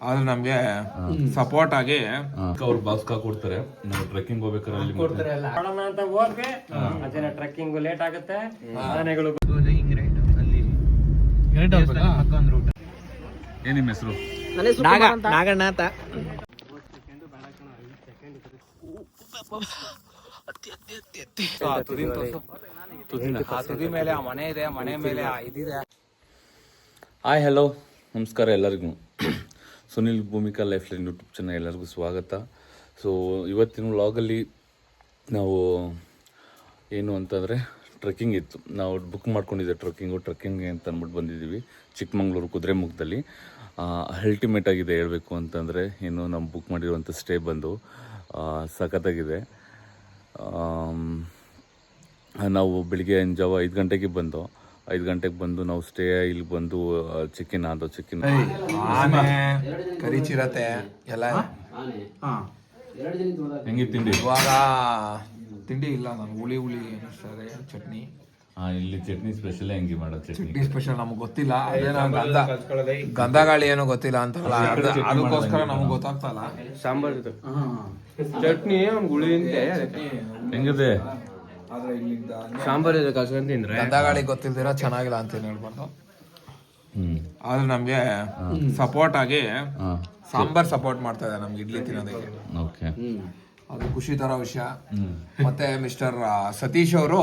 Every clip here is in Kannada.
ಆದ್ರೆ ನಮ್ಗೆ ಸಪೋರ್ಟ್ ಆಗಿ ಅವ್ರು ಬಾಕ್ಸ್ ಕೊಡ್ತಾರೆ. ನಾವು ಟ್ರೆಕ್ಕಿಂಗ್ ಹೋಗ್ಬೇಕಾದ್ರೆ ಅಲ್ಲಿ ಅಂತ ಹೋದ್ರೆ ಅದೇನ ಟ್ರೆಕ್ಕಿಂಗ್ ಲೇಟ್ ಆಗುತ್ತೆ. ಆನೆಗಳು ಏನ್ ನಿಮ್ಮ ಹೆಸರು? ನಾಗಣ್ಣ. ತುದಿ ಮೇಲೆ ಆ ಮನೆ ಇದೆ, ಮನೆ ಮೇಲೆ ಇದಿದೆ. ಹಾಯ್ ಹಲೋ ನಮಸ್ಕಾರ ಎಲ್ಲರಿಗೂ. Sunil Bhoomika life line YouTube channel ಎಲ್ಲರಿಗೂ ಸ್ವಾಗತ. ಸೊ ಇವತ್ತಿನ ವ್ಲಾಗಲ್ಲಿ ನಾವು ಏನು ಅಂತಂದರೆ ಟ್ರೆಕ್ಕಿಂಗ್ ಇತ್ತು. ನಾವು ಬುಕ್ ಮಾಡ್ಕೊಂಡಿದ್ದೆ ಟ್ರೆಕ್ಕಿಂಗ್ ಅಂತ ಅಂದ್ಬಿಟ್ಟು ಬಂದಿದ್ದೀವಿ ಚಿಕ್ಕಮಂಗ್ಳೂರು ಕುದುರೆಮುಖದಲ್ಲಿ. ಅಲ್ಟಿಮೇಟ್ ಆಗಿದೆ ಹೇಳಬೇಕು ಅಂತಂದರೆ. ಏನು ನಾವು ಬುಕ್ ಮಾಡಿರುವಂಥ ಸ್ಟೇ ಬಂದು ಸಖತ್ತಾಗಿದೆ. ನಾವು ಬೆಳಿಗ್ಗೆ ಜಾವ 5 ಗಂಟೆಗೆ ಬಂದು ನಾವು ಸ್ಟೇ ಇಲ್ಲಿ ಬಂದು ಚಿಕನ್ ಆನೆ ಕರಿ ಚಿರತೆ ಎಲ್ಲ ಹೆಂಗೆ ತಿಂಡಿ. ಇವಾಗ ತಿಂಡಿ ಇಲ್ಲ, ನಾನು ಹುಳಿ ಸರಿ ಚಟ್ನಿ. ಇಲ್ಲಿ ಚಟ್ನಿ ಸ್ಪೆಷಲ್ ಹೆಂಗೆ ಮಾಡೋದು? ಚಟ್ನಿ ಸ್ಪೆಷಲ್ ನಮ್ಗೆ ಗೊತ್ತಿಲ್ಲ, ಅದೇ ಗಂಧ ಗಾಳಿ ಏನೋ ಗೊತ್ತಿಲ್ಲ ಅಂತಲ್ಲ, ಅದಕ್ಕೋಸ್ಕರ ನಮ್ಗೆ ಗೊತ್ತಾಗ್ತಲ್ಲ. ಸಾಂಬಾರ್ ಚಟ್ನಿ ಹುಳಿ ಹೆಂಗಿದೆ ಸಾಂಬಾರ್ ತಿಂದ್ರೆ ಗಂಧ ಗಾಳಿ ಗೊತ್ತಿಲ್ದಿರ ಚೆನ್ನಾಗಿಲ್ಲ ಅಂತ ಹೇಳ್ಬಾರ್ದು. ಆದ್ರೆ ನಮ್ಗೆ ಸಪೋರ್ಟ್ ಆಗಿ ಸಾಂಬಾರ್ ಸಪೋರ್ಟ್ ಮಾಡ್ತಾ ಇದೆ ನಮ್ಗೆ ಇಡ್ಲಿ ತಿನ್ನೋದಕ್ಕೆ. ಓಕೆ, ಅದು ಖುಷಿ ತರೋ ವಿಷಯ. ಮತ್ತೆ ಮಿಸ್ಟರ್ ಸತೀಶ್ ಅವರು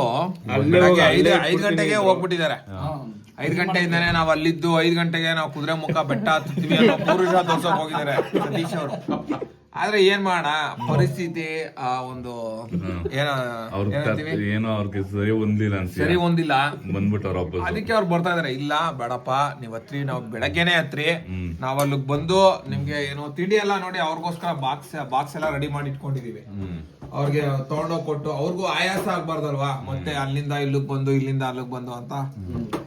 ಬೆಳಗ್ಗೆ 5 ಗಂಟೆಗೆ ಹೋಗ್ಬಿಟ್ಟಿದ್ದಾರೆ. 5 ಗಂಟೆಯಿಂದಾನೆ ನಾವು ಅಲ್ಲಿದ್ದು 5 ಗಂಟೆಗೆ ನಾವು ಕುದುರೆಮುಖ ಬೆಟ್ಟ ಹತ್ತೀವಿ ಅನ್ನೋ ಪುರುಷ ತೋರ್ಸೋಕ್ ಹೋಗಿದ್ದಾರೆ ಸತೀಶ್ ಅವರು. ಆದ್ರೆ ಏನ್ ಮಾಡೋಣ, ಪರಿಸ್ಥಿತಿ ಒಂದು ಏನೋ ಅವ್ರಿಗೆ ಸರಿ ಹೊಂದಿಲ್ಲ, ಬಂದ್ಬಿಟ್ಟು ಅದಕ್ಕೆ ಅವ್ರು ಬರ್ತಾ ಇದಾರೆ. ಇಲ್ಲ ಬೇಡಪ್ಪ, ನೀವ್ ಹತ್ರಿ, ನಾವ್ ಬೆಳಗ್ಗೆನೆ ಹತ್ರಿ, ನಾವ್ ಅಲ್ಲಿಗ್ ಬಂದು ನಿಮ್ಗೆ ಏನೋ ತಿಂಡಿ ಎಲ್ಲ ನೋಡಿ ಅವ್ರಿಗೋಸ್ಕರ ಬಾಕ್ಸ್ ಎಲ್ಲ ರೆಡಿ ಮಾಡಿ ಇಟ್ಕೊಂಡಿದೀವಿ. ಅವ್ರಿಗೆ ತಗೊಂಡೋಗ್ ಕೊಟ್ಟು ಅವ್ರಿಗೂ ಆಯಾಸ ಆಗ್ಬಾರ್ದಲ್ವಾ, ಮತ್ತೆ ಅಲ್ಲಿಂದ ಇಲ್ಲಿಗ್ ಬಂದು ಇಲ್ಲಿಂದ ಅಲ್ಲಿಗ್ ಬಂದು ಅಂತ,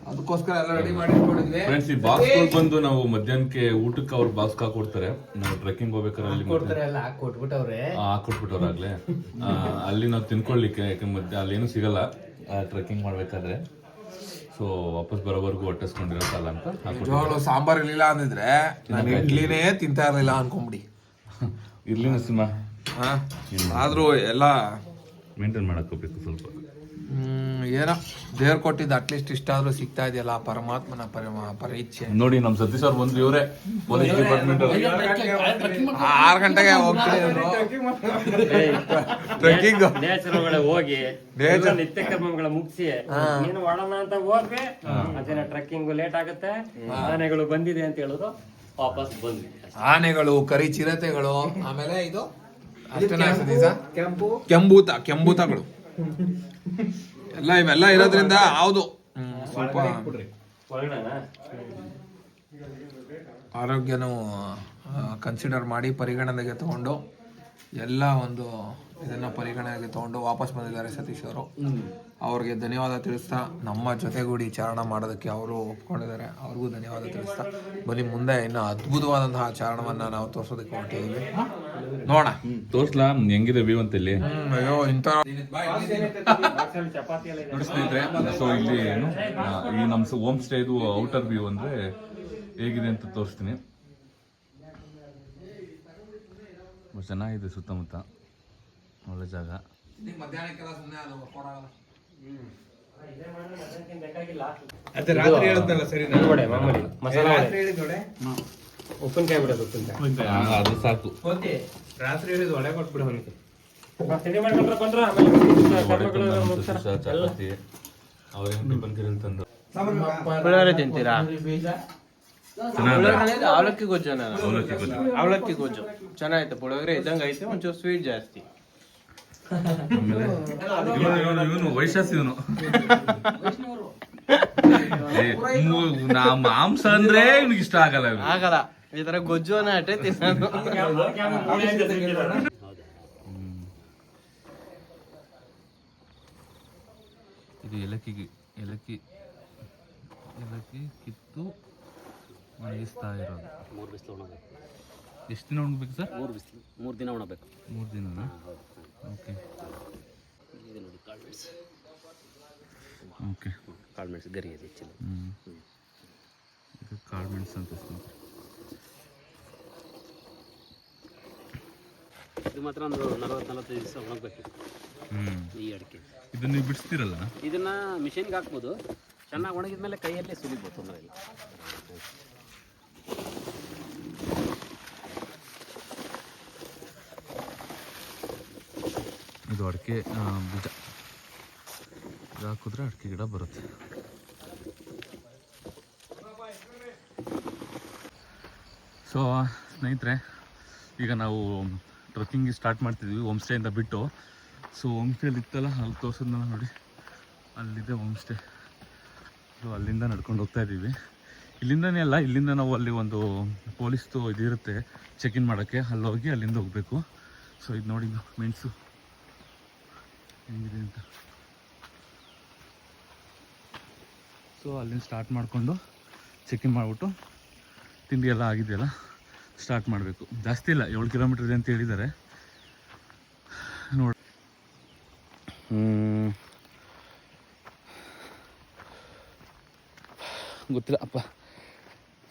ಅದಕ್ಕೋಸ್ಕರ ಎಲ್ಲ ರೆಡಿ ಮಾಡಿ ಇಟ್ಕೊಂಡಿದ್ವಿ. ಫ್ರೆಂಡ್ಸ್, ಈ ಬಾಕ್ಸ್ ಬಂದು ನಾವು ಮಧ್ಯಾಹ್ನಕ್ಕೆ ಊಟಕ್ಕೆ ಅವ್ರು ಬಾಕ್ಸ್ ಕೊಡ್ತಾರೆ. ನಾವು ಟ್ರೆಕ್ಕಿಂಗ್ ಹೋಗ್ಬೇಕಾದ್ರೆ ಅಲ್ಲಿ ಹಾಕೊಟ್ಬಿಟ್ಟವ್ರಾಗ್ಲೇ ಅಲ್ಲಿ ನಾವು ತಿನ್ಕೊಳ್ಳಿಕ್ಕೆ, ಯಾಕಂದ್ರೆ ಅಲ್ಲೇನು ಸಿಗಲ್ಲ ಟ್ರೆಕ್ಕಿಂಗ್ ಮಾಡ್ಬೇಕಾದ್ರೆ. ಸೊ ವಾಪಸ್ ಬರೋವರೆಗೂ ಹೊಟ್ಟಿಸ್ಕೊಂಡಿರತ್ತಲ್ಲ ಅಂತ. ಸಾಂಬಾರ್ ಇರ್ಲಿಲ್ಲ ಅಂದಿದ್ರೆ ನಾನು ಇಡ್ಲಿನೇ ತಿಂತಾ ಇರ್ಲಿಲ್ಲ ಅನ್ಕೊಂಬಿಡಿ. ಇರ್ಲಿನ ಸಿನಿಮಾ ಆದ್ರೂ ಎಲ್ಲ ಮೇಂಟೈನ್ ಮಾಡಕ್ ಹೋಗ್ಬೇಕು ಸ್ವಲ್ಪ. ಏನೋ ದೇವ್ರು ಕೊಟ್ಟಿದ್ದು ಅಟ್ಲೀಸ್ಟ್ ಇಷ್ಟ ಆದ್ರೂ ಸಿಗ್ತಾ ಇದೆಯಲ್ಲ, ಪರಮಾತ್ಮನ ಪರೀಕ್ಷೆ. ನೋಡಿ ನಮ್ ಸತೀಶ್ ಅವ್ರು ಬಂದ್ರು, ಇವರೇ ಪೊಲೀಸ್ ಡಿಪಾರ್ಟ್ಮೆಂಟ್ 6 ಗಂಟೆಗೆ ಹೋಗ್ತಾರೆ ಟ್ರೆಕ್ಕಿಂಗ್. ನೇಚರ್ ಒಳಗಡೆ ಹೋಗಿ ನಿತ್ಯ ಕರ್ಮಗಳ ಮುಗಿಸಿ ನೀನು ಮಾಡೋಣ ಅಂತ ಹೋದ್ರೆ ಅದೇನ ಟ್ರೆಕ್ಕಿಂಗ್ ಲೇಟ್ ಆಗುತ್ತೆ. ಆನೆಗಳು ಬಂದಿದೆ ಅಂತ ಹೇಳುದು, ವಾಪಸ್ ಬಂದ್ವಿ. ಆನೆಗಳು, ಕರಿ ಚಿರತೆಗಳು, ಆಮೇಲೆ ಇದು ಕೆಂಬೂತಗಳು ಇವೆಲ್ಲ ಇರೋದ್ರಿಂದ ಹೌದು ಸ್ವಲ್ಪ ಆರೋಗ್ಯನೂ ಕನ್ಸಿಡರ್ ಮಾಡಿ ಪರಿಗಣನೆಗೆ ತಗೊಂಡು ಎಲ್ಲ ಒಂದು ಇದನ್ನ ಪರಿಗಣನೆಗೆ ತಗೊಂಡು ವಾಪಸ್ ಬಂದಿದ್ದಾರೆ ಸತೀಶ್ ಅವರು. ಅವ್ರಿಗೆ ಧನ್ಯವಾದ ತಿಳಿಸ್ತಾ, ನಮ್ಮ ಜೊತೆಗೂಡಿ ಚಾರಣ ಮಾಡೋದಕ್ಕೆ ಅವರು ಒಪ್ಕೊಂಡಿದ್ದಾರೆ, ಅವ್ರಿಗೂ ಧನ್ಯವಾದ ತಿಳಿಸ್ತಾ ಬನ್ನಿ ಮುಂದೆ ಇನ್ನು ಅದ್ಭುತವಾದಂತಹ ಚಾರಣವನ್ನ ನಾವು ತೋರ್ಸೋದಕ್ಕೆ ಹೊರಟಿದ್ದೀವಿ. ನೋಡ ತೋರ್ಸ್ಲಾ ಹೆಂಗಿದೆ ವ್ಯೂ ಅಂತ ಇಲ್ಲಿ. ಅಯ್ಯೋ ಇಂಥ ನೋಡಿ ಸ್ನೇಹಿತರೆ, ಸೊ ಇಲ್ಲಿ ಏನು ಈ ನಮ್ಮ ಹೋಮ್ ಸ್ಟೇ ಇದು ಔಟರ್ ವ್ಯೂ ಅಂದ್ರೆ ಹೇಗಿದೆ ಅಂತ ತೋರಿಸ್ತೀನಿ. ಚೆನ್ನಾಗಿದೆ, ಸುತ್ತಮುತ್ತ ಒಳ್ಳೆ ಜಾಗ. ಉಪ್ಪಿನಕಾಯಿ ಬಿಡೋದು, ಅದು ಸಾಕು. ರಾತ್ರಿ ಹೇಳಿದ್ ಒಡೆ ಕೊಟ್ಬಿಡ ಚಪಾತಿ ಅವ್ರೇನು ಟಿಫನ್ ಕಿರಲ್ ತಂದು ತಿಂತೀರಾ? ಅವಲಕ್ಕಿ ಗೊಜ್ಜು ಚೆನ್ನಾಗೈತೆ. ಪುಳಿಯೋಗರೆ ಇದ್ದಂಗೆ ಐತೆ, ಒಂಚೂರು ಸ್ವೀಟ್ ಜಾಸ್ತಿ. ಇವನು ವೈಶಾಸ್, ಇವನು ಮಾಂಸ ಅಂದ್ರೆ ಇವ್ನಿಗೆ ಇಷ್ಟ ಆಗಲ್ಲ. ಈ ತರ ಗೊಜ್ಜು ಅಟ್ಟೆ ತಿನ್ನೋದು. ಇದು ಏಲಕ್ಕಿ ಕಿತ್ತು ಒಣಗಿಸ್ತಾ ಇರೋದು. 3 ಬಿಸಿಲು ಒಣಗಬೇಕು. ಎಷ್ಟು ದಿನ ಒಣಗಬೇಕು ಸರ್? 3 ಬಿಸಿಲು, 3 ದಿನ ಒಣಗಬೇಕು. 3 ದಿನನಾ? ಓಕೆ. ಇದು ನೋಡಿ ಕಾಳುಮೆಣಸು. ಓಕೆ, ಕಾಳುಮೆಣಸು ಗರಿ ಇದೆ ಹೆಚ್ಚಿಲ್ಲ. ಇದು ಕಾಳುಮೆಣಸು ಅಂತ. ಇದು ಮಾತ್ರ ಒಂದು 40-45 ದಿವಸ ಒಣಗಬೇಕು ಈ ಅಡಿಕೆ. ಇದನ್ನ ನೀವು ಬಿಡಿಸ್ತೀರಲ್ಲ? ಇದನ್ನು ಮಿಷಿನ್ಗೆ ಹಾಕ್ಬೋದು. ಚೆನ್ನಾಗಿ ಒಣಗಿದ ಮೇಲೆ ಕೈಯಲ್ಲೇ ಸುಲಿಬೋದು, ತೊಂದರೆ ಇಲ್ಲ. ಇದು ಅಡಿಕೆ ಬೀಜ ಇದು ಹಾಕಿದ್ರೆ ಅಡಿಕೆ ಗಿಡ ಬರುತ್ತೆ. ಸೊ ಸ್ನೇಹಿತರೆ, ಈಗ ನಾವು ಟ್ರೆಕ್ಕಿಂಗ್ ಸ್ಟಾರ್ಟ್ ಮಾಡ್ತಿದ್ವಿ ಹೋಮ್ ಸ್ಟೇಯಿಂದ ಬಿಟ್ಟು. ಸೊ ಹೋಮ್ ಸ್ಟೇಲಿ ಇತ್ತಲ್ಲ, ಅಲ್ಲಿ ತೋರಿಸಿದ್ನಲ್ಲ ನೋಡಿ, ಅಲ್ಲಿದೆ ಹೋಮ್ ಸ್ಟೇ. ಸೊ ಅಲ್ಲಿಂದ ನಡ್ಕೊಂಡು ಹೋಗ್ತಾ ಇದ್ದೀವಿ. ಇಲ್ಲಿಂದನೇ ಅಲ್ಲ, ಇಲ್ಲಿಂದ ನಾವು ಅಲ್ಲಿ ಒಂದು ಪೊಲೀಸ್ದು ಇದಿರುತ್ತೆ ಚೆಕ್ ಇನ್ ಮಾಡೋಕ್ಕೆ, ಅಲ್ಲಿ ಹೋಗಿ ಅಲ್ಲಿಂದ ಹೋಗಬೇಕು. ಸೊ ಇದು ನೋಡಿ ಮೆಣಸು ಹೆಂಗಿದೆ ಅಂತ. ಸೊ ಅಲ್ಲಿಂದ ಸ್ಟಾರ್ಟ್ ಮಾಡಿಕೊಂಡು ಚೆಕ್ ಇನ್ ಮಾಡಿಬಿಟ್ಟು ತಿಂಡಿ ಎಲ್ಲ ಆಗಿದೆಯಲ್ಲ ಸ್ಟಾರ್ಟ್ ಮಾಡಬೇಕು. ಜಾಸ್ತಿ ಇಲ್ಲ, 7 ಕಿಲೋಮೀಟರ್ ಇದೆ ಅಂತ ಹೇಳಿದ್ದಾರೆ. ನೋಡಿ ಗೊತ್ತಿಲ್ಲ ಅಪ್ಪ.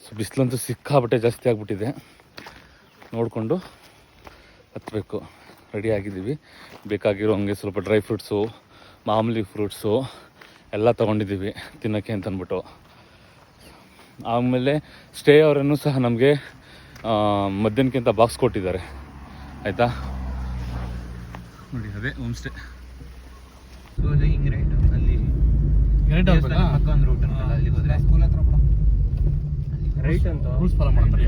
ಸೊ ಬಿಸಿಲಂತೂ ಸಿಕ್ಕಾಬಟ್ಟೆ ಜಾಸ್ತಿ ಆಗಿಬಿಟ್ಟಿದೆ. ನೋಡಿಕೊಂಡು ಹತ್ತಬೇಕು. ರೆಡಿ ಆಗಿದ್ದೀವಿ. ಬೇಕಾಗಿರೋ ಹಂಗೆ ಸ್ವಲ್ಪ ಡ್ರೈ ಫ್ರೂಟ್ಸು, ಮಾಮೂಲಿ ಫ್ರೂಟ್ಸು ಎಲ್ಲ ತೊಗೊಂಡಿದ್ದೀವಿ ತಿನ್ನೋಕ್ಕೆ ಅಂತಂದ್ಬಿಟ್ಟು. ಆಮೇಲೆ ಸ್ಟೇ ಅವರನ್ನು ಸಹ ನಮಗೆ ಮಧ್ಯಾಹ್ನಕ್ಕಿಂತ ಬಾಕ್ಸ್ ಕೊಟ್ಟಿದ್ದಾರೆ, ಆಯಿತಾ. ನೋಡಿ ಅದೇ ಹೋಮ್ ಸ್ಟೇ. ರೈಟ್ ಅಂತ ರೂಲ್ಸ್ ಫಾಲೋ ಮಾಡ್ತಾರೆ.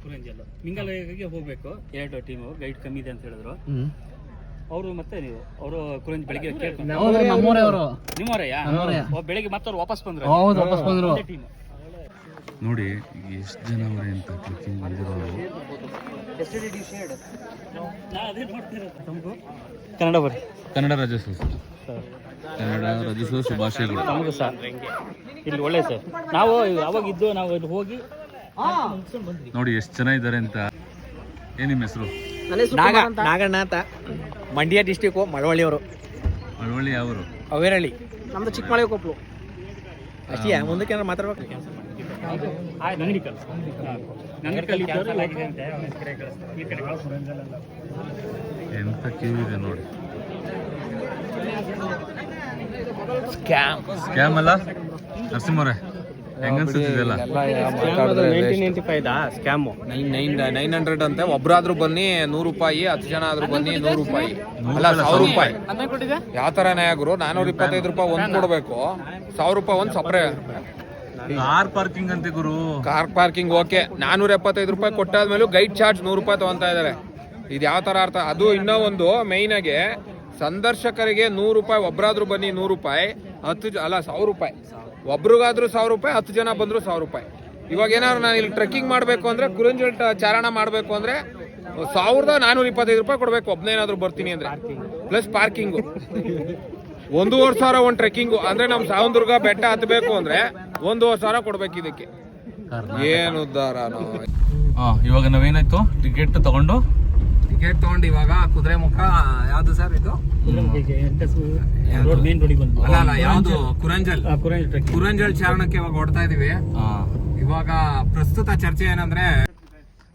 ಕುರಂಜಲ್ಲು ಮಿಂಗಲ್ಗೆ ಹೋಗ್ಬೇಕು. 2 ಟೀಮು ಗೈಡ್ ಕಮ್ಮಿ ಇದೆ ಅಂತ ಹೇಳಿದ್ರು ಅವರು. ಮತ್ತೆ ನೀವು ಅವರು ಕುರಂಜ್ ಬೆಳಿಗ್ಗೆ ನಿಮ್ಮವರಯ್ಯ ಬೆಳಿಗ್ಗೆ ಮತ್ತೆ ಅವ್ರು ವಾಪಸ್ ಬಂದ್ರು. ಟೀಮ್ ನೋಡಿ ಎಷ್ಟು ಜನ ಅವರೇ ಅಂತ ಟ್ರೆಕ್ಕಿಂಗ್ ಬಂದಿರೋರು. ಕನ್ನಡ ಬರ್ರಿ. ಕನ್ನಡ ರಾಜ್ಯೋತ್ಸವ ಸರ್, ಕನ್ನಡ ರಾಜ್ಯೋತ್ಸವ ಶುಭಾಶಯಗಳು. ನಮಗೂ ಸರ್ ಇಲ್ಲಿ ಒಳ್ಳೆ ಸರ್. ನಾವು ಅವಾಗಿದ್ದು ನಾವು ಇಲ್ಲಿ ಹೋಗಿ ನೋಡಿ ಎಷ್ಟು ಜನ ಇದ್ದಾರೆ ಅಂತ. ಏನು ನಿಮ್ಮ ಹೆಸರು? ನಾಗಣ್ಣ ಅಂತ, ಮಂಡ್ಯ ಡಿಸ್ಟಿಕ್ಕು, ಮಳವಳ್ಳಿಯವರು. ಮಳವಳ್ಳಿ ಯಾವರು? ಅವೇರಳ್ಳಿ. ನಮ್ದು ಚಿಕ್ಕಮಳೆ ಕೊಪ್ಪಳು. ಅಷ್ಟೇ, ಮುಂದಕ್ಕೆ ಏನಾರು ಮಾತಾಡ್ಬೇಕು. ಎಂತ ಕ್ಯೂ ಇದೆ ನೋಡಿ. ಸ್ಕ್ಯಾಮ್ ಅಲ್ಲ ನರಸಿಂಹರೇ? ಹೆಂಗನ್ಸುತ್ತಿದೆಲ್ಲ? 900 ಅಂತೆ. ಒಬ್ರಾದ್ರೂ ಬನ್ನಿ 100 ರೂಪಾಯಿ, 10 ಜನ ಆದ್ರೂ ಬನ್ನಿ 100 ರೂಪಾಯಿ, ಅಲ್ಲ 1000 ರೂಪಾಯಿ. ಯಾವ ತರ ನ್ಯಾಯಗುರು? 425 ರೂಪಾಯಿ ಒಂದ್ ಕೊಡ್ಬೇಕು, 1000 ರೂಪಾಯಿ ಒಂದ್ ಸಪ್ರೇಟ್. ಕಾರ್ ಪಾರ್ಕಿಂಗ್ ಅಂತೆ ಗುರು. ಕಾರ್ ಪಾರ್ಕಿಂಗ್ ಓಕೆ, 475 ರೂಪಾಯಿ ಕೊಟ್ಟಾದ್ಮೇಲೂ ಗೈಡ್ ಚಾರ್ಜ್ 100 ರೂಪಾಯಿ ತಗೊಂತಾ ಇದಾರೆ. ಇದು ಯಾವ ತರ ಅರ್ಥ? ಅದು ಇನ್ನೂ ಒಂದು ಮೈನ್ ಆಗಿ ಸಂದರ್ಶಕರಿಗೆ 100 ರೂಪಾಯಿ, ಒಬ್ರಾದ್ರೂ ಬನ್ನಿ 100 ರೂಪಾಯಿ, 1000 ರೂಪಾಯಿ. ಒಬ್ರಿಗಾದ್ರೂ 1000 ರೂಪಾಯಿ, 10 ಜನ ಬಂದ್ರು 1000 ರೂಪಾಯಿ. ಇವಾಗ ಏನಾದ್ರು ನಾನು ಇಲ್ಲಿ ಟ್ರೆಕ್ಕಿಂಗ್ ಮಾಡಬೇಕು ಅಂದ್ರೆ, ಕುರಂಜಲ್ ಚಾರಣ ಮಾಡಬೇಕು ಅಂದ್ರೆ 1425 ರೂಪಾಯಿ ಕೊಡ್ಬೇಕು, ಒಬ್ನೇನಾದ್ರೂ ಬರ್ತೀನಿ ಅಂದ್ರೆ. ಪ್ಲಸ್ ಪಾರ್ಕಿಂಗು 1,500 ಒಂದು ಟ್ರೆಕ್ಕಿಂಗು ಅಂದ್ರೆ ನಮ್ ಸಾವಂದುರ್ಗ ಬೆಟ್ಟ ಹತ್ತಬೇಕು ಅಂದ್ರೆ 1,500 ಕೊಡ್ಬೇಕು ಇದಕ್ಕೆ. ಏನು ಉದ್ದಾರ. ಇವಾಗ ನಾವೇನಾಯ್ತು, ಟಿಕೆಟ್ ತಗೊಂಡು ಇವಾಗ ಕುದುರೆ ಮುಖ ಯಾವ್ದು ಸರ್ ಇದು? ಅಲ್ಲ ಯಾವ್ದು? ಕುರಂಜಲ್ ಚಾರಣಕ್ಕೆ ಇವಾಗ ಹೊಡ್ತಾ ಇದೀವಿ. ಇವಾಗ ಪ್ರಸ್ತುತ ಚರ್ಚೆ ಏನಂದ್ರೆ,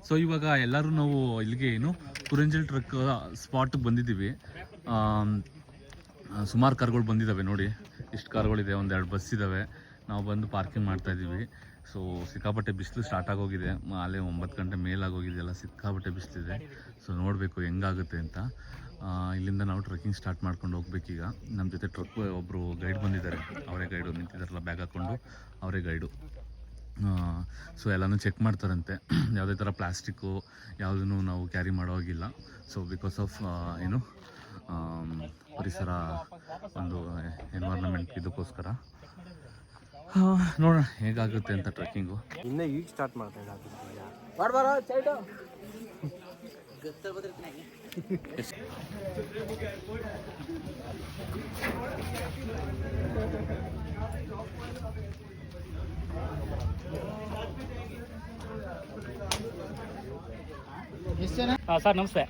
ಸೊ ಇವಾಗ ಎಲ್ಲರೂ ನಾವು ಇಲ್ಲಿಗೆ ಏನು ಕುರಂಜಲ್ ಟ್ರಕ್ ಸ್ಪಾಟ್ಗೆ ಬಂದಿದ್ದೀವಿ. ಸುಮಾರು ಕಾರ್ಗಳು ಬಂದಿದ್ದಾವೆ ನೋಡಿ, ಇಷ್ಟು ಕಾರ್ಗಳಿದೆ, 1-2 ಬಸ್ ಇದ್ದಾವೆ. ನಾವು ಬಂದು ಪಾರ್ಕಿಂಗ್ ಮಾಡ್ತಾ ಇದ್ದೀವಿ. ಸೊ ಸಿಕ್ಕಾಪಟ್ಟೆ ಬಿಸಿಲು ಸ್ಟಾರ್ಟ್ ಆಗೋಗಿದೆ, ಅಲ್ಲೇ 9 ಗಂಟೆ ಮೇಲಾಗೋಗಿದೆಯಲ್ಲ, ಸಿಕ್ಕಾಪಟ್ಟೆ ಬಿಸಿಲಿದೆ. ಸೊ ನೋಡಬೇಕು ಹೆಂಗಾಗುತ್ತೆ ಅಂತ. ಇಲ್ಲಿಂದ ನಾವು ಟ್ರೆಕ್ಕಿಂಗ್ ಸ್ಟಾರ್ಟ್ ಮಾಡ್ಕೊಂಡು ಹೋಗ್ಬೇಕೀಗ. ನಮ್ಮ ಜೊತೆ ಟ್ರಕ್ ಒಬ್ಬರು ಗೈಡ್ ಬಂದಿದ್ದಾರೆ, ಅವರೇ ಗೈಡು ನಿಂತಿದ್ದಾರಲ್ಲ ಬ್ಯಾಗ್ ಹಾಕ್ಕೊಂಡು, ಅವರೇ ಗೈಡು. ಸೊ ಎಲ್ಲನೂ ಚೆಕ್ ಮಾಡ್ತಾರಂತೆ, ಯಾವುದೇ ಥರ ಪ್ಲಾಸ್ಟಿಕ್ಕು ಯಾವುದೂ ನಾವು ಕ್ಯಾರಿ ಮಾಡೋ ಹೋಗಿಲ್ಲ. ಸೊ ಬಿಕಾಸ್ ಆಫ್ ಏನು ಪರಿಸರ ಒಂದು ಎನ್ವೈರ್ನಮೆಂಟ್ ಇದಕ್ಕೋಸ್ಕರ. ನೋಡೋಣ ಹೇಗಾಗುತ್ತೆ ಅಂತ ಟ್ರೆಕ್ಕಿಂಗು. ಇನ್ನ ಈಗ ಸ್ಟಾರ್ಟ್ ಮಾಡ್ತಾ ಸರ್ ನಮಸ್ತೆ.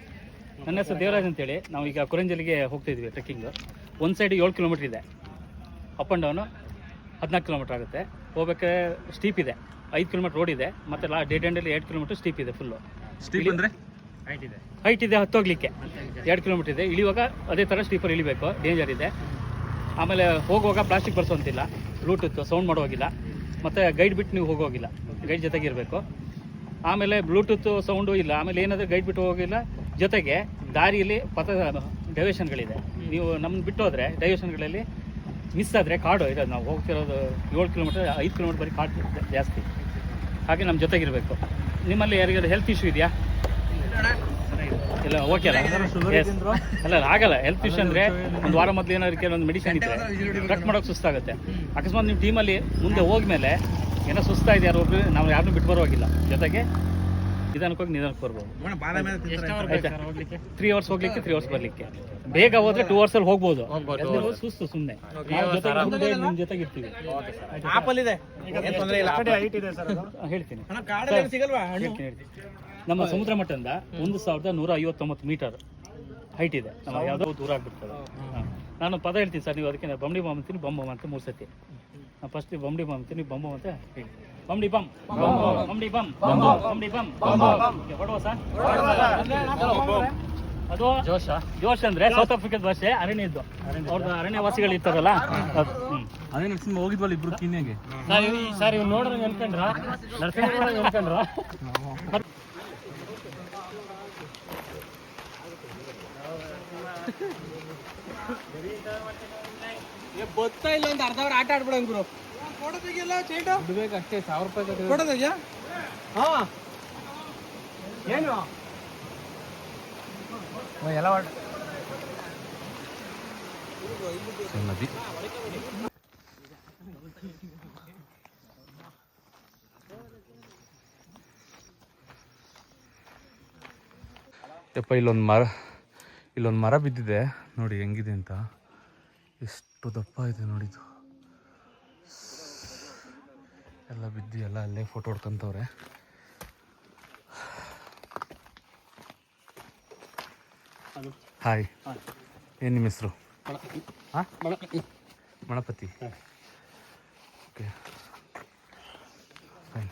ನನ್ನ ಹೆಸರು ದೇವರಾಜ್ ಅಂತೇಳಿ. ನಾವು ಈಗ ಕುರಂಜಲಿಗೆ ಹೋಗ್ತಾ ಇದ್ವಿ ಟ್ರೆಕ್ಕಿಂಗ್. ಒಂದು ಸೈಡ್ 7 ಕಿಲೋಮೀಟ್ರ್ ಇದೆ, ಅಪ್ ಆ್ಯಂಡ್ ಡೌನು 14 ಕಿಲೋಮೀಟ್ರ್ ಆಗುತ್ತೆ. ಹೋಗ್ಬೇಕಾದ್ರೆ ಸ್ಟೀಪ್ ಇದೆ, 5 ಕಿಲೋಮೀಟ್ರ್ ರೋಡ್ ಇದೆ, ಮತ್ತು ಡೆಡ್ ಎಂಡಲ್ಲಿ 8 ಕಿಲೋಮೀಟ್ರ್ ಸ್ಟೀಪ್ ಇದೆ ಫುಲ್ಲು. ಸ್ಟೀಪ್ ಅಂದರೆ ಹೈಟ್ ಇದೆ ಹತ್ತೋಗ್ಲಿಕ್ಕೆ 2 ಕಿಲೋಮೀಟರ್ ಇದೆ. ಇಳಿಯುವಾಗ ಅದೇ ಥರ ಸ್ಲೀಪರ್ ಇಳಿಬೇಕು, ಡೇಂಜರ್ ಇದೆ. ಆಮೇಲೆ ಹೋಗುವಾಗ ಪ್ಲಾಸ್ಟಿಕ್ ಬಳಸೋಂತಿಲ್ಲ, ಬ್ಲೂಟೂತ್ ಸೌಂಡ್ ಮಾಡೋವಾಗಿಲ್ಲ, ಮತ್ತು ಗೈಡ್ ಬಿಟ್ಟು ನೀವು ಹೋಗೋಗಿಲ್ಲ, ಗೈಡ್ ಜೊತೆಗೆ ಇರಬೇಕು. ಆಮೇಲೆ ಬ್ಲೂಟೂತ್ ಸೌಂಡು ಇಲ್ಲ. ಆಮೇಲೆ ಏನಾದರೂ ಗೈಡ್ ಬಿಟ್ಟು ಹೋಗಿಲ್ಲ, ಜೊತೆಗೆ ದಾರಿಯಲ್ಲಿ ಡೈವರ್ಷನ್ಗಳಿದೆ. ನೀವು ನಮ್ಮನ್ನು ಬಿಟ್ಟು ಹೋದರೆ ಡೈವರ್ಷನ್ಗಳಲ್ಲಿ ಮಿಸ್ ಆದರೆ ಕಾಡು ಇರೋದು, ನಾವು ಹೋಗ್ತಿರೋದು 7 ಕಿಲೋಮೀಟರ್, 5 ಕಿಲೋಮೀಟರ್ ಬರೀ ಕಾಡು ಜಾಸ್ತಿ. ಹಾಗೆ ನಮ್ಮ ಜೊತೆಗಿರಬೇಕು. ನಿಮ್ಮಲ್ಲಿ ಯಾರಿಗಾದ್ರು ಹೆಲ್ತ್ ಇಶ್ಯೂ ಇದೆಯಾ? ಇಲ್ಲ, ಓಕೆ ಅಲ್ಲ? Yes. ಅಲ್ಲ ಆಗಲ್ಲ. ಹೆಲ್ತ್ ಇಶ್ಯೂ ಅಂದರೆ ಒಂದು ವಾರ ಮೊದಲು ಏನಾದ್ರು ಕೆಲವೊಂದು ಮೆಡಿಸಿನ್ ಇದ್ದರೆ ಕಟ್ ಮಾಡೋಕೆ ಸುಸ್ತಾಗುತ್ತೆ. ಅಕಸ್ಮಾತ್ ನಿಮ್ಮ ಟೀಮಲ್ಲಿ ಮುಂದೆ ಹೋದ್ಮೇಲೆ ಏನೋ ಸುಸ್ತಾಗಿದೆ ಯಾರು ಒಬ್ಬರು, ನಾವು ಯಾರನ್ನೂ ಬಿಟ್ಟು ಬರೋವಾಗಿಲ್ಲ, ಜೊತೆಗೆ ನಿಧಾನಕ್ಕೆ ಹೋಗಿ ನಿಧಾನಕ್ಕೆ ಬರ್ಬೋದು. ಆಯ್ತಾ? 3 ಅವರ್ಸ್ ಹೋಗ್ಲಿಕ್ಕೆ, 3 ಅವರ್ಸ್ ಬರಲಿಕ್ಕೆ. ಬೇಗ ಹೋದ್ರೆ 2 ಅವರ್ಸಲ್ಲಿ ಹೋಗ್ಬೋದು. ಸುಸ್ತು ಸುಮ್ಮನೆ. ನಿಮ್ಮ ಜೊತೆಗೆ ಇರ್ತೀವಿ. ಹೇಳ್ತೀನಿ. ನಮ್ಮ ಸಮುದ್ರ ಮಟ್ಟದಿಂದ 1159 ಮೀಟರ್ ಹೈಟ್ ಇದೆ. ನಮ್ಮ ಯಾವುದೋ ದೂರ ಆಗ್ಬಿಡ್ತದೆ. ನಾನು ಪದ ಹೇಳ್ತೀನಿ ಸರ್, ನೀವು ಅದಕ್ಕೆ ಬಂಬಡಿ ಬಾಂಬ್ ಅಂತೀನಿ, ಬಂಬ ಅಂತ 3 ಸತಿ. ನಾನು ಫಸ್ಟ್ ಬಂಬಡಿ ಬಾಂಬ್ ಅಂತೀನಿ, ಬಂಬ ಅಂತ ಹೇಳಿ. ಬಂಬಡಿ ಬಮ್, ಬಂಬಡಿ ಬಮ್, ಬಂಬಡಿ ಬಮ್, ಹೊಡುವ ಸರ್. ಅದು ಜೋಶ್ ಅಂದ್ರೆ ಸೌತ್ ಆಫ್ರಿಕಾದ ಭಾಷೆ, ಅರಣ್ಯದ್ದು. ಅವ್ರದ್ದು ಅರಣ್ಯವಾಸಿಗಳು ಇರ್ತಾರಲ್ಲ. ಅದೇ ನರಸಿಂಹ ಹೋಗಿದ್ವಲ್ಲ ಇಬ್ರು ಕಿನ್ಯಾಗೆ. ಸರ್ ಇವ್ ನೋಡ್ರಿ ನೆನ್ಕೊಂಡ್ರ, ನರಸಿಂಹ ನೆನ್ಕೊಂಡ್ರ. ಗೊತ್ತಾ ಇಲ್ಲ, ಒಂದು ಅರ್ಧ ಅವರ್ ಆಟ ಆಡ್ಬಿಡಂಗ್ ಗುರು. ಫೋಟೋ ತೆಗಿಯಲ್ಲ, ಚೇಟು ಬಿಡ್ಬೇಕಷ್ಟೇ. 1000 ರೂಪಾಯಿ ಫೋಟೋ ತೆಗಿಯಾ? ಹಾ, ಏನು ಎಲ್ಲ ನದಿ. ಯಪ್ಪ, ಇಲ್ಲೊಂದು ಮರ ಬಿದ್ದಿದೆ ನೋಡಿ ಹೆಂಗಿದೆ ಅಂತ. ಎಷ್ಟು ದಪ್ಪ ಇದೆ ನೋಡಿದ್ದು. ಎಲ್ಲ ಬಿದ್ದು ಎಲ್ಲ ಅಲ್ಲೇ ಫೋಟೋ ಹೊಡ್ಕೊಂತವ್ರೆ. ಹಾಯ್, ಏನು ನಿಮ್ಮ ಹೆಸರು? ಹಾಂ, ಮಣಪತಿ. Okay, fine.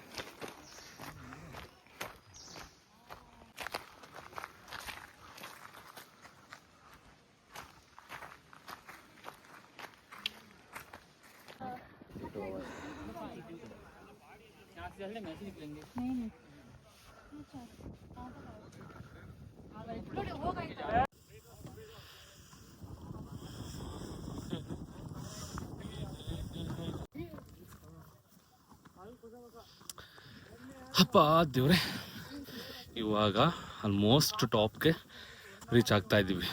ಅಪ್ಪ ದೇವ್ರೆ, ಇವಾಗ ಆಲ್ಮೋಸ್ಟ್ ಟಾಪ್ಗೆ ರೀಚ್ ಆಗ್ತಾ ಇದ್ದೀವಿ.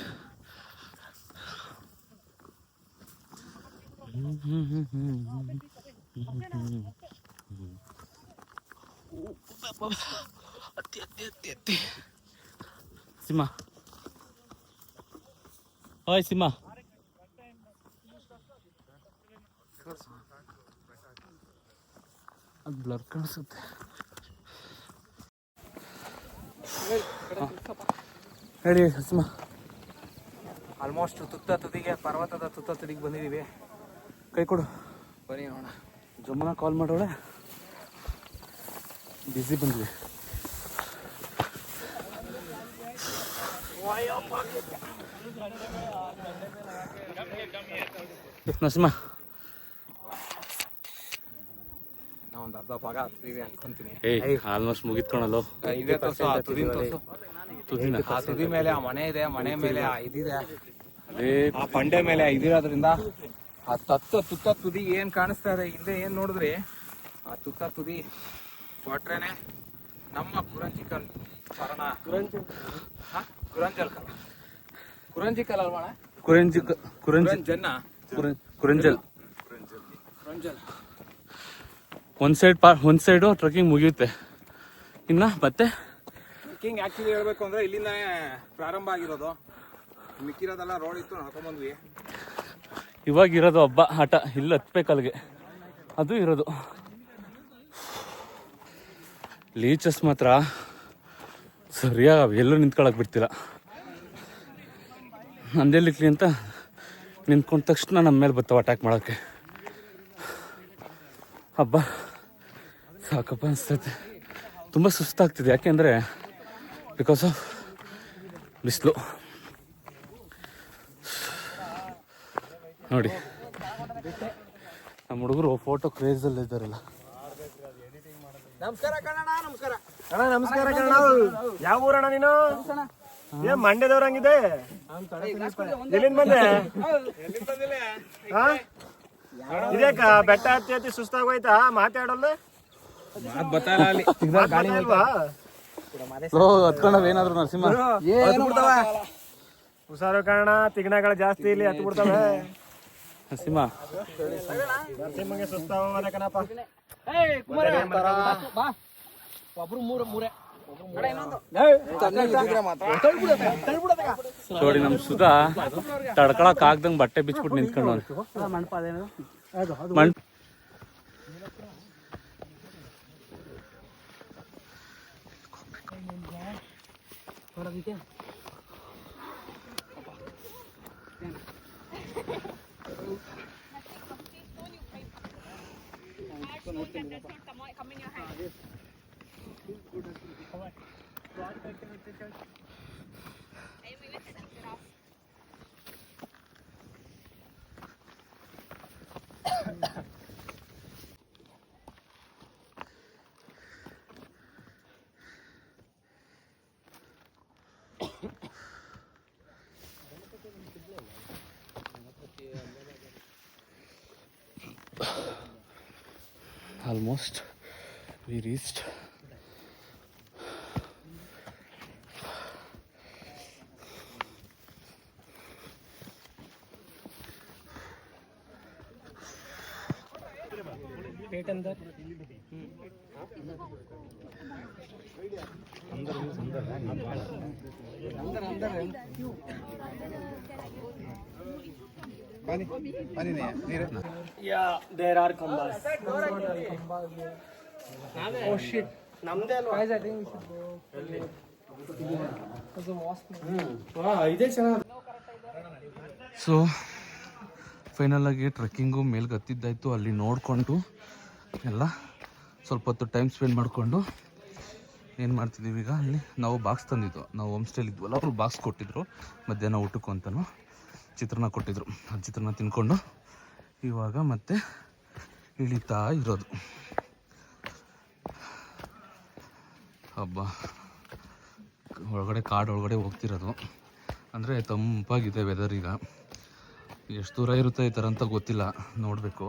ಅತ್ತಿ ಸಿಂಹ, ಹಾಯ್ ಸಿಂಹ. ಅದು ಬ್ಲರ್ ಕಾಣಿಸುತ್ತೆ. ಹೇಳಿ ಸಿಂಹ. ಆಲ್ಮೋಸ್ಟ್ ಪರ್ವತದ ತುತ್ತ ತುದಿಗೆ ಬಂದಿದ್ದೀವಿ. ಕೈ ಕೊಡು. ಬನ್ನಿ ನೋಡೋಣ. ಜಮುನಾ ಕಾಲ್ ಮಾಡೋಳೆ, ಬಿಸಿ ಬಂದ್ವಿ. ನರಸಿಂಹ, ನಾವೊಂದು ಅರ್ಧ ಭಾಗ ಹತ್ತೀವಿ ಅನ್ಕೊಂತೀನಿ. ಆಲ್ಮೋಸ್ಟ್ ಮುಗಿತ್ಕೊಳಲ್ಲೋ. ಇದೇ ತೋರ್ಸು, ಆ ತುದಿನ ತೋರ್ಸು. ತುದಿನ ಆ ತುದಿ ಮೇಲೆ ಆ ಮನೆ ಇದೆ, ಮನೆ ಮೇಲೆ ಇದಿದೆ, ಅದೇ ಆ ಬಂಡೆ ಮೇಲೆ ಇದಿರೋದ್ರಿಂದ ಆ ತುತ್ತ ತುದಿ ಏನ್ ಕಾಣಿಸ್ತಾ ಇದೆ ಹಿಂದೆ, ಏನ್ ನೋಡಿದ್ರಿ ಆ ತುತ್ತ ತುದಿ ಕೊಟ್ರೇನೆ ನಮ್ಮ ಕುರಂಜಿಕಲ್ ಪರಣ. ಕುರಂಜಿಕಲ್ ಅಲ್ವಾಣ? ಕುರಂಜಲ್. ಒಂದ್ ಸೈಡು ಟ್ರೆಕ್ಕಿಂಗ್ ಮುಗಿಯುತ್ತೆ. ಇನ್ನ ಮತ್ತೆ ಟ್ರೆಕ್ಕಿಂಗ್ ಆಕ್ಚುಲಿ ಹೇಳ್ಬೇಕು ಅಂದ್ರೆ ಇಲ್ಲಿಂದಾನೇ ಪ್ರಾರಂಭ ಆಗಿರೋದು. ಮಿಕ್ಕಿರೋದೆಲ್ಲ ರೋಡ್ ಇತ್ತು, ನಡ್ಕೊಂಡ್ ಬಂದ್ವಿ. ಇವಾಗ ಇರೋದು ಹಬ್ಬ ಆಟ, ಇಲ್ಲಿ ಹತ್ಬೇಕಲ್ಗೆ ಅದು ಇರೋದು. ಲೀಚಸ್ ಮಾತ್ರ ಸರಿಯಾಗಿ ಎಲ್ಲೂ ನಿಂತ್ಕೊಳಕ್ ಬಿಡ್ತಿಲ್ಲ. ನಂದೆಲ್ಲಿಕ್ಲಿ ಅಂತ ನಿಂತ್ಕೊಂಡ ತಕ್ಷಣ ನಮ್ಮ ಮೇಲೆ ಬರ್ತಾವೆ ಅಟ್ಯಾಕ್ ಮಾಡೋಕ್ಕೆ. ಹಬ್ಬ ಸಾಕಪ್ಪ ಅನಿಸ್ತೈತೆ. ತುಂಬ ಸುಸ್ತಾಗ್ತಿದೆ, ಯಾಕೆಂದರೆ ಬಿಕಾಸ್ ಆಫ್ ಬಿಸಿಲು ನೋಡಿ. ನಮ್ಮ ಹುಡುಗರು ಫೋಟೋ ಕ್ರೇಜಲ್ಲಿ ಇದ್ದಾರಲ್ಲ. ನಮಸ್ಕಾರ ಕಣ. ಯಾವ ಊರಣ್ಣ ನೀನು? ಏನ್ ಮಂಡ್ಯದವ್ರಂಗಿದೆ? ಎಲ್ಲಿಂದ ಬಂದೆ? ಇದೇಕ ಬೆಟ್ಟ ಹತ್ತಿ ಸುಸ್ತಾಗೋಯ್ತಾ? ಮಾತಾಡಲ್ಲ ಏನಾದ್ರು ನರಸಿಂಹ ಹುಷಾರು ಕಾರಣ, ತಿಗ್ನಗಳ ಜಾಸ್ತಿ ಇಲ್ಲಿ ಹತ್ತು ಬಿಡ್ತವೆ. ನರಸಿಂಹಗೆ ಸುಸ್ತಾವ ಕಣಪ್ಪ. ನೋಡಿ ನಮ್ ಸುಧಾ ತಡ್ಕೊಳಕ್ ಆಗ್ದಂಗ್ ಬಟ್ಟೆ ಬಿಚ್ಬಿಟ್ಟು ನಿಂತ್ಕೊಂಡು almost we reached. Yeah, there are kambas. Oh shit. Namde alwa. Guys, I think we should go. There's a mosque. Ide ಚೆನ್ನಾಗಿ. ಸೊ ಫೈನಲ್ ಆಗಿ ಟ್ರೆಕ್ಕಿಂಗು ಮೇಲ್ಗೆ ಹತ್ತಿದ್ದಾಯಿತು. ಅಲ್ಲಿ ನೋಡಿಕೊಂಡು ಎಲ್ಲ ಸ್ವಲ್ಪ ಹೊತ್ತು ಟೈಮ್ ಸ್ಪೆಂಡ್ ಮಾಡಿಕೊಂಡು ಏನು ಮಾಡ್ತಿದ್ದೀವಿ ಈಗ. ಅಲ್ಲಿ ನಾವು ಬಾಕ್ಸ್ ತಂದಿದ್ದು, ನಾವು ಹೋಮ್ ಸ್ಟೇಲಿ ಇದ್ವಲ್ಲ, ಅವ್ರು ಬಾಕ್ಸ್ ಕೊಟ್ಟಿದ್ರು ಮಧ್ಯಾಹ್ನ ಊಟಕ್ಕೂ ಅಂತಲೂ. ಚಿತ್ರಾನ್ನ ಕೊಟ್ಟಿದ್ರು, ಆ ಚಿತ್ರಾನ್ನ ತಿನ್ಕೊಂಡು ಇವಾಗ ಮತ್ತೆ ಇಳಿತಾ ಇರೋದು. ಹಬ್ಬ ಒಳಗಡೆ ಕಾಡು ಒಳಗಡೆ ಹೋಗ್ತಿರೋದು. ಅಂದರೆ ತಂಪಾಗಿದೆ ವೆದರ್. ಈಗ ಎಷ್ಟು ದೂರ ಇರುತ್ತೆ ಈ ಥರ ಅಂತ ಗೊತ್ತಿಲ್ಲ, ನೋಡಬೇಕು.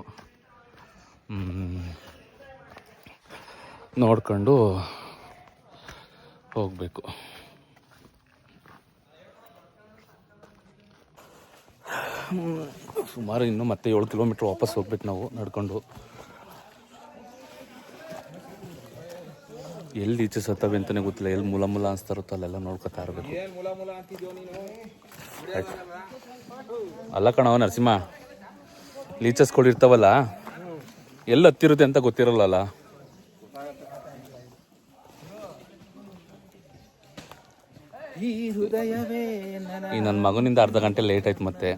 ನೋಡ್ಕೊಂಡು ಹೋಗಬೇಕು. ಸುಮಾರು ಇನ್ನೂ ಮತ್ತೆ 7 ಕಿಲೋಮೀಟ್ರ್ ವಾಪಸ್ ಹೋಗ್ಬೇಕು ನಾವು ನಡ್ಕೊಂಡು. ಎಲ್ಲಿ ಈಚೆ ಸತ್ತವೆ ಅಂತಲೇ ಗೊತ್ತಿಲ್ಲ, ಎಲ್ಲಿ ಮೂಲ ಮೂಲ ಅನಿಸ್ತಾ ಇರುತ್ತೋ ಅಲ್ಲೆಲ್ಲ ನೋಡ್ಕೊತಾ ಇರಬೇಕು. ಅಲ್ಲ ಕಣವ ನರಸಿಂಹ, ಲೀಚಸ್ಗಳಿರ್ತಾವಲ್ಲ ಎಲ್ಲಿ ಹತ್ತಿರುತ್ತೆ ಅಂತ ಗೊತ್ತಿರಲ್ಲ. ಈ ನನ್ನ ಮಗನಿಂದ ಅರ್ಧ ಗಂಟೆ ಲೇಟ್ ಆಯ್ತು. ಮತ್ತೆ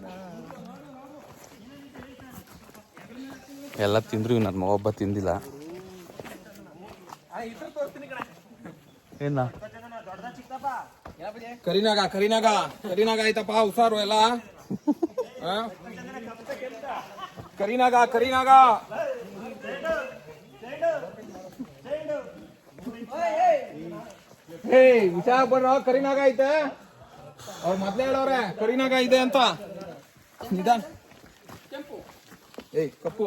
ಎಲ್ಲ ತಿಂದ್ರು, ನನ್ನ ಮಗ ಒಬ್ಬ ತಿಂದಿಲ್ಲ. ಏನ ಕರಿನಾಗ ಆಯ್ತಪ್ಪ, ಹುಷಾರು ಎಲ್ಲ. ಕರಿನಾಗ ವಿಚಾರ ಬರ್ರ, ಕರಿನಾಗ ಐತೆ. ಅವ್ರು ಮೊದ್ಲೇ ಹೇಳವ್ರೆ ಕರಿನಾಗ ಇದೆ ಅಂತ. ನಿಧಾನ. ಕಪ್ಪು